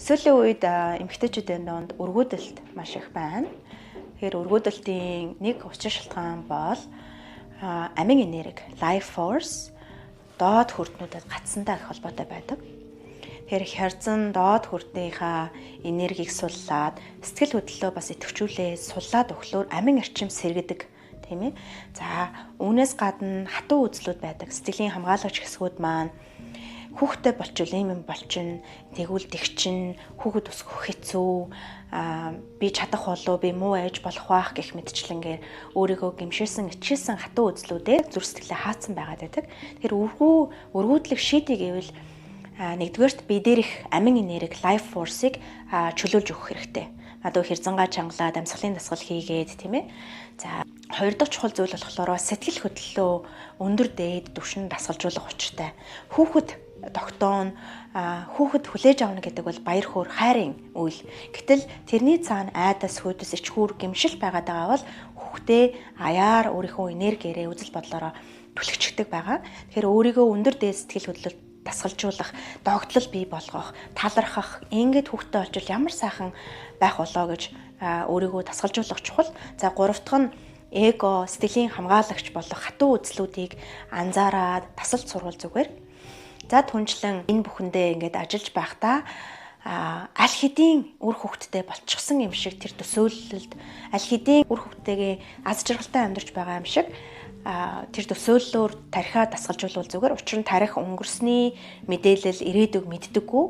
Сүүлийн үед эмэгтэйчүүдийн донд өргөдөлт маш их байна. Тэгэхээр өргөдөлтийн нэг учир шалтгаан бол амин энерги, life force доод хүртнүүдэд гацсантай их холбоотой байдаг. Тэгэхээр хязан доод хүртнийхаа энергийг суллаад сэтгэл хөдлөлөө бас идэвхжүүлээ суллаад өглөөр амин эрчим сэргэдэг тийм ээ. За үүнээс гадна хатуу үзлүүд байдаг. Сэтгэлийн хамгаалагч хэсгүүд маань хүүхдтэй болчвол юм болчин, тэгвэл тэгчин, хүүхэд өсгөх хэцүү, би чадах болов, би муу ээж болох байх гэх мэтчлэнгээр өөрийгөө гэмшилсэн, ичээсэн хатуу үзлүүдээр зүрх сэтгэлээ хаацсан байгаад байдаг. Тэгэхээр өргөдлөх шийдий гэвэл нэгдүгээрт би дээрх амин энерги, life force-ыг чөлөөлж өгөх хэрэгтэй. Одоо хэрзангаа чангалаад амьсгалын дасгал хийгээд тийм ээ. За хоёр дахь чухал зүйл болохоор сэтгэл хөдлөлөө өндөр дээд түвшинд дасгалжуулах учиртай. Тогтоон хүүхэд хүлээж авна гэдэг бол баяр хөөр хайрын үйл. Гэтэл тэрний цаана айдас хүйдэс ичхүүр гэмшил байгаад байгаа бол хүүхдээ аяар өөрийнхөө энергиэрээ үзэл бодлороо түлхчихдэг байгаа. Тэгэхээр өөрийгөө өндөр дээд сэтгэл хөдлөлд дасгалжуулах, догтлол бий болгох, талархах, ингээд хүүхдтэй олжвол ямар сайхан байх болоо гэж өөрийгөө дасгалжуулах чухал. За гурав дахь нь эго, сэтгэлийн хамгаалагч болох хатуу үзлүүдийг анзаараад тасалж сурвал зүгээр. За түнчлэн энэ бүхэндээ ингээд ажиллаж байхдаа аль хэдийн үр хөвгттэй болчихсон юм шиг тэр төсөөлөлд аль хэдийн үр хөвгтэйгээ аз жаргалтай амьдарч байгаа юм шиг тэр төсөөллөөр тархиа дасгалжуулвал зүгээр. Учир нь тарих өнгөрсний мэдээлэл ирээдүг мэддэггүй.